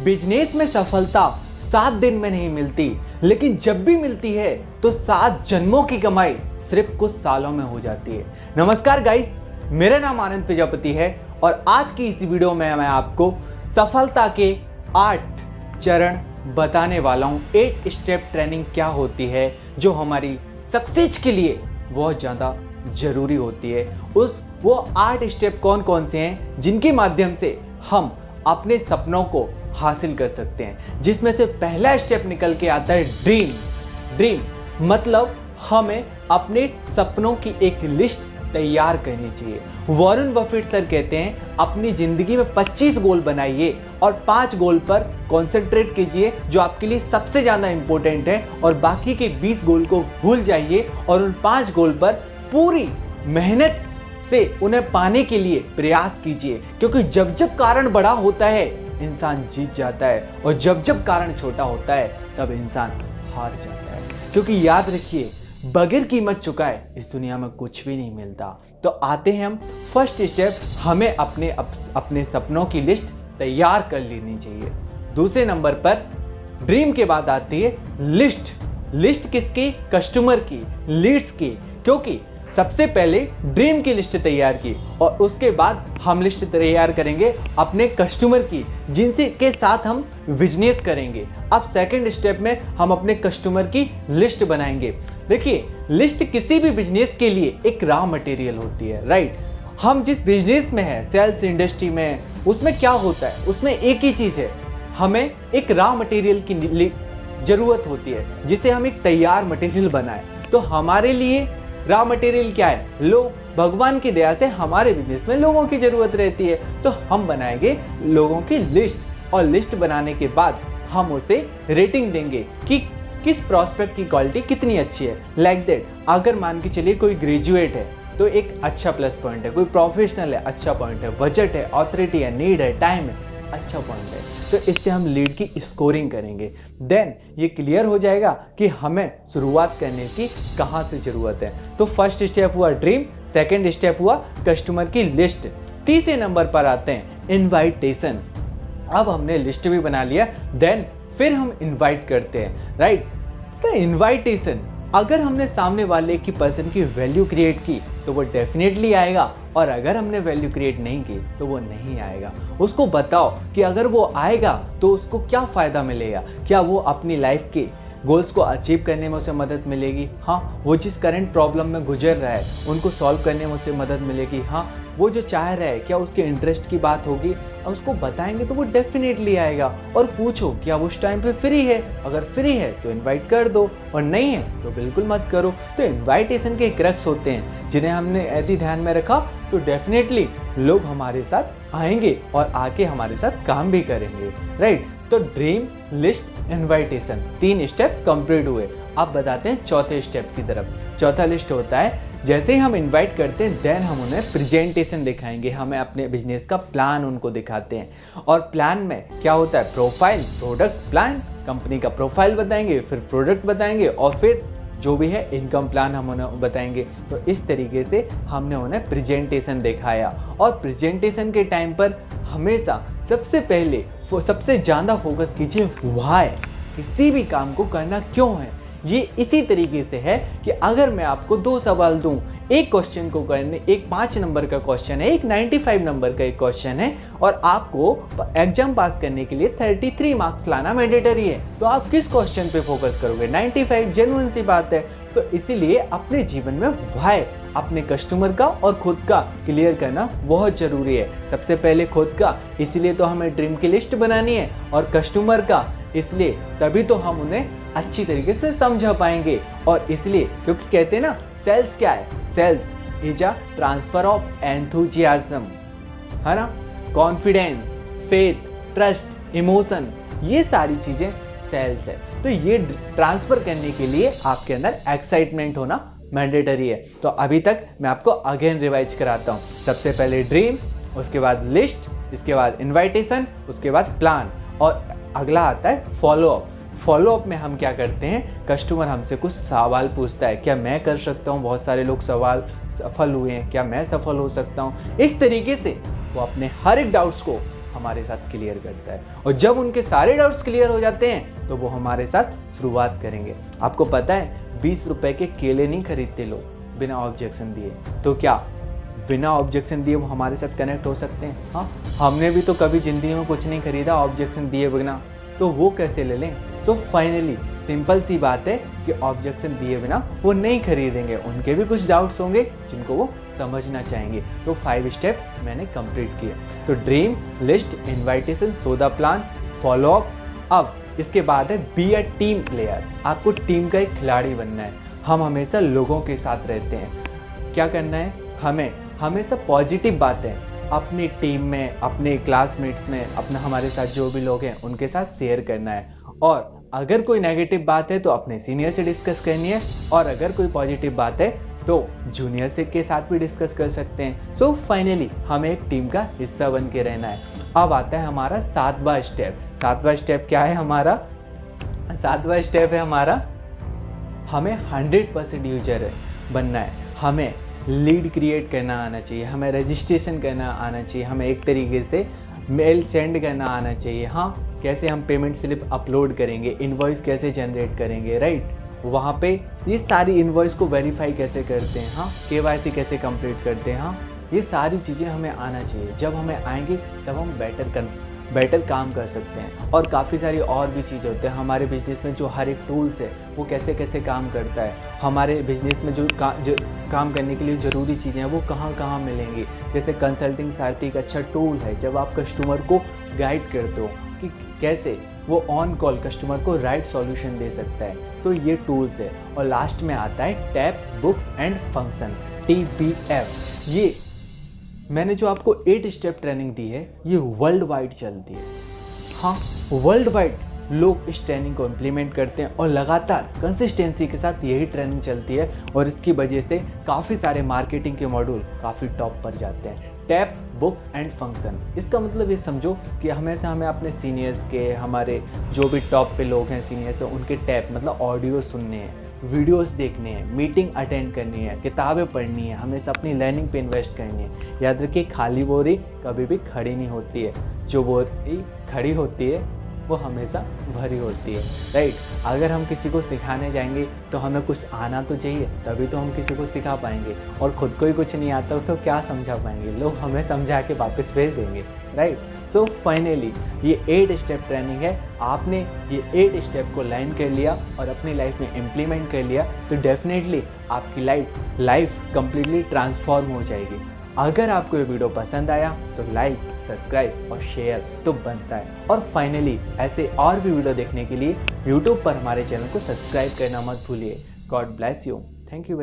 Business में सफलता 7 दिन में नहीं मिलती, लेकिन जब भी मिलती है तो 7 जन्मों की कमाई सिर्फ कुछ सालों में हो जाती है। नमस्कार गाइस, मेरा नाम आनंद प्रजापति है और आज की इस वीडियो में मैं आपको सफलता के 8 चरण बताने वाला हूं। 8 स्टेप ट्रेनिंग क्या होती है जो हमारी सक्सेस के लिए बहुत ज्यादा जरूरी होती है। वो 8 स्टेप कौन कौन से हैं जिनके माध्यम से हम अपने सपनों को हासिल कर सकते हैं। जिसमें से पहला स्टेप निकल के आता है ड्रीम मतलब हमें अपने सपनों की एक लिस्ट तैयार करनी चाहिए। वॉरेन बफेट सर कहते हैं अपनी जिंदगी में 25 गोल बनाइए और 5 गोल पर कॉन्सेंट्रेट कीजिए जो आपके लिए सबसे ज्यादा इंपॉर्टेंट है, और बाकी के 20 गोल को भूल जाइए और उन 5 गोल पर पूरी मेहनत से उन्हें पाने के लिए प्रयास कीजिए। क्योंकि जब जब कारण बड़ा होता है इंसान जीत जाता है, और जब जब कारण छोटा होता है तब इंसान हार जाता है। क्योंकि याद रखिए, बगैर कीमत चुकाए इस दुनिया में कुछ भी नहीं मिलता। तो आते हैं हम फर्स्ट स्टेप, हमें अपने सपनों की लिस्ट तैयार कर लेनी चाहिए। दूसरे नंबर पर ड्रीम के बाद आती है लिस्ट किसकी? कस्टमर की, लीड्स की। क्योंकि सबसे पहले ड्रीम की लिस्ट तैयार की और उसके बाद हम लिस्ट तैयार करेंगे अपने कस्टमर की, जिनसे के साथ हम बिजनेस करेंगे। अब सेकंड स्टेप में हम अपने कस्टमर की लिस्ट बनाएंगे। देखिए, लिस्ट किसी भी बिजनेस के लिए एक रॉ मटेरियल होती है, राइट? हम जिस बिजनेस में है, सेल्स इंडस्ट्री में, उसमें क्या होता है? उसमें एक ही चीज है, हमें एक रॉ मटेरियल की जरूरत होती है जिसे हम एक तैयार मटेरियल बनाए। तो हमारे लिए रॉ मटेरियल क्या है? लोग। भगवान की दया से हमारे बिजनेस में लोगों की जरूरत रहती है, तो हम बनाएंगे लोगों की लिस्ट, और लिस्ट बनाने के बाद हम उसे रेटिंग देंगे कि किस प्रोस्पेक्ट की क्वालिटी कितनी अच्छी है। लाइक दैट, अगर मान के चलिए कोई ग्रेजुएट है तो एक अच्छा प्लस पॉइंट है, कोई प्रोफेशनल है अच्छा पॉइंट है, बजट है, ऑथोरिटी है, नीड है, टाइम है, अच्छा पॉइंट है। तो इससे हम लीड की स्कोरिंग करेंगे। देन ये क्लियर हो जाएगा कि हमें शुरुआत करने की कहां से जरूरत है। तो फर्स्ट स्टेप हुआ ड्रीम, सेकंड स्टेप हुआ कस्टमर की लिस्ट। तीसरे नंबर पर आते हैं इनवाइटेशन। अब हमने लिस्ट भी बना लिया, देन फिर हम इनवाइट करते हैं, राइट? तो इनवाइटेशन, अगर हमने सामने वाले की पर्सन की वैल्यू क्रिएट की तो वो डेफिनेटली आएगा, और अगर हमने वैल्यू क्रिएट नहीं की तो वो नहीं आएगा। उसको बताओ कि अगर वो आएगा तो उसको क्या फायदा मिलेगा, क्या वो अपनी लाइफ के गोल्स को अचीव करने में उसे मदद मिलेगी? हाँ, वो जिस करंट प्रॉब्लम में गुजर रहा है उनको सॉल्व करने में उसे मदद मिलेगी? हाँ, वो जो चाह रहा है क्या उसके इंटरेस्ट की बात होगी? और उसको बताएंगे तो वो डेफिनेटली आएगा। और पूछो क्या वो उस टाइम पे फ्री है? अगर फ्री है तो इनवाइट कर दो, और नहीं है तो बिल्कुल मत करो। तो इनवाइटेशन के क्रक्स होते हैं जिन्हें हमने यदि ध्यान में रखा तो डेफिनेटली लोग हमारे साथ आएंगे और आके हमारे साथ काम भी करेंगे, राइट? तो dream, list, invitation, 3 step complete हुए। अब बताते हैं चौथे स्टेप की तरफ। चौथा लिस्ट होता है, जैसे ही हम इनवाइट करते हैं देन हम उन्हें प्रेजेंटेशन दिखाएंगे। हमें अपने बिजनेस का प्लान उनको दिखाते हैं, और प्लान में क्या होता है? प्रोफाइल, प्रोडक्ट प्लान, कंपनी का प्रोफाइल बताएंगे, फिर प्रोडक्ट बताएंगे, और फिर जो भी है इनकम प्लान हम उन्हें बताएंगे। तो इस तरीके से हमने उन्हें प्रेजेंटेशन दिखाया। और प्रेजेंटेशन के टाइम पर हमेशा सबसे पहले सबसे ज्यादा फोकस कीजिए व्हाई, किसी भी काम को करना क्यों है। ये इसी तरीके से है कि अगर मैं आपको 2 सवाल दूं, एक क्वेश्चन को करने, एक 5 नंबर का क्वेश्चन है, एक 95 नंबर का एक क्वेश्चन है, और आपको एग्जाम पास करने के लिए 33 मार्क्स लाना मैंडेटरी है, तो आप किस क्वेश्चन पे फोकस करोगे? 95। जेन्युइन सी बात है। तो इसीलिए अपने जीवन में व्हाई, अपने कस्टमर का और खुद का क्लियर करना बहुत जरूरी है। सबसे पहले खुद का, इसलिए तो हमें ड्रीम की लिस्ट बनानी है, और कस्टमर का इसलिए, तभी तो हम उन्हें अच्छी तरीके से समझा पाएंगे। और इसलिए क्योंकि कहते हैं ना, सेल्स क्या है? Sales is a transfer of enthusiasm, है ना? कॉन्फिडेंस, फेथ, ट्रस्ट, इमोशन, ये सारी चीजें सेल्स है। तो ये ट्रांसफर करने के लिए आपके अंदर एक्साइटमेंट होना मैंडेटरी है। तो अभी तक मैं आपको अगेन रिवाइज कराता हूं। सबसे पहले ड्रीम, उसके बाद लिस्ट, इसके बाद इनवाइटेशन, उसके बाद प्लान, और अगला आता है फॉलोअप। फॉलोअप में हम क्या करते हैं? कस्टमर हमसे कुछ सवाल पूछता है, क्या मैं कर सकता हूं? बहुत सारे लोग सफल हुए हैं, क्या मैं सफल हो सकता हूं? इस तरीके से वो अपने हर एक डाउट्स को हमारे साथ क्लियर करता है, और जब उनके सारे डाउट्स क्लियर हो जाते हैं तो वो हमारे साथ शुरुआत करेंगे। आपको पता है 20 रुपए के केले नहीं खरीदते लोग बिना ऑब्जेक्शन दिए, तो क्या बिना ऑब्जेक्शन दिए वो हमारे साथ कनेक्ट हो सकते हैं? हाँ, हमने भी तो कभी जिंदगी में कुछ नहीं खरीदा ऑब्जेक्शन दिए बिना, तो वो कैसे ले लें? तो फाइनली सिंपल सी बात है कि ऑब्जेक्शन दिए बिना वो नहीं खरीदेंगे, उनके भी कुछ डाउट्स होंगे जिनको वो समझना चाहेंगे। तो 5 स्टेप मैंने कंप्लीट किए। तो ड्रीम, लिस्ट, इनविटेशन, सौदा प्लान, फॉलो अप। अब इसके बाद है बी अ टीम प्लेयर। आपको टीम का एक खिलाड़ी बनना है। हम हमेशा लोगों के साथ रहते हैं। क्या करना है? हमें हमेशा पॉजिटिव बातें अपनी टीम में, अपने क्लासमेट्स में, अपना हमारे साथ जो भी लोग हैं उनके साथ शेयर करना है। और अगर कोई नेगेटिव बात है तो अपने सीनियर से डिस्कस करनी है, और अगर कोई पॉजिटिव बात है तो जूनियर से के साथ भी डिस्कस कर सकते हैं। सो फाइनली हमें एक टीम का हिस्सा बन के रहना है। अब आता है हमारा 7वां स्टेप। 7वां स्टेप क्या है हमारा? 7वां स्टेप है हमारा, हमें 100% यूजर बनना है। हमें लीड क्रिएट करना आना चाहिए, हमें रजिस्ट्रेशन करना आना चाहिए, हमें एक तरीके से मेल सेंड करना आना चाहिए। हाँ, कैसे हम पेमेंट स्लिप अपलोड करेंगे, इनवॉइस कैसे जनरेट करेंगे, राइट? वहाँ पे ये सारी इनवॉइस को वेरीफाई कैसे करते हैं, हाँ, केवाईसी कैसे कंप्लीट करते हैं, हाँ, ये सारी चीज़ें हमें आना चाहिए। जब हमें आएंगी तब हम बेटर काम कर सकते हैं। और काफ़ी सारी और भी चीज़ होते हैं हमारे बिजनेस में, जो हर एक टूल्स है वो कैसे कैसे काम करता है, हमारे बिजनेस में जो काम करने के लिए ज़रूरी चीज़ें हैं वो कहाँ कहाँ मिलेंगी। जैसे कंसल्टिंग सारथी एक अच्छा टूल है जब आप कस्टमर को गाइड करते हो कि कैसे वो ऑन कॉल कस्टमर को राइट सॉल्यूशन दे सकता है, तो ये टूल्स है। और लास्ट में आता है tap, books and function, TBF। ये मैंने जो आपको 8 स्टेप ट्रेनिंग दी है ये वर्ल्ड वाइड चलती है। हाँ, वर्ल्ड वाइड लोग इस ट्रेनिंग को इम्प्लीमेंट करते हैं और लगातार कंसिस्टेंसी के साथ यही ट्रेनिंग चलती है, और इसकी वजह से काफ़ी सारे मार्केटिंग के मॉड्यूल काफ़ी टॉप पर जाते हैं। टैप, बुक्स एंड फंक्शन, इसका मतलब ये समझो कि हमेशा हमें अपने सीनियर्स के, हमारे जो भी टॉप पे लोग हैं सीनियर्स हैं, उनके टैप मतलब ऑडियो सुनने हैं, वीडियोस देखने हैं, मीटिंग अटेंड करनी है, किताबें पढ़नी है, हमेशा अपनी लर्निंग पे इन्वेस्ट करनी है। याद रखिए, खाली बोरी कभी भी खड़ी नहीं होती है, जो बोरी खड़ी होती है वो हमेशा भरी होती है, राइट? अगर हम किसी को सिखाने जाएंगे तो हमें कुछ आना तो चाहिए, तभी तो हम किसी को सिखा पाएंगे। और खुद को ही कुछ नहीं आता तो क्या समझा पाएंगे? लोग हमें समझा के वापस भेज देंगे, राइट? सो फाइनली ये 8 स्टेप ट्रेनिंग है। आपने ये 8 स्टेप को लाइन कर लिया और अपनी लाइफ में इम्प्लीमेंट कर लिया तो डेफिनेटली आपकी लाइफ कंप्लीटली ट्रांसफॉर्म हो जाएगी। अगर आपको ये वीडियो पसंद आया तो लाइक, सब्सक्राइब और शेयर तो बनता है। और फाइनली ऐसे और भी वीडियो देखने के लिए YouTube पर हमारे चैनल को सब्सक्राइब करना मत भूलिए। God bless you. Thank you.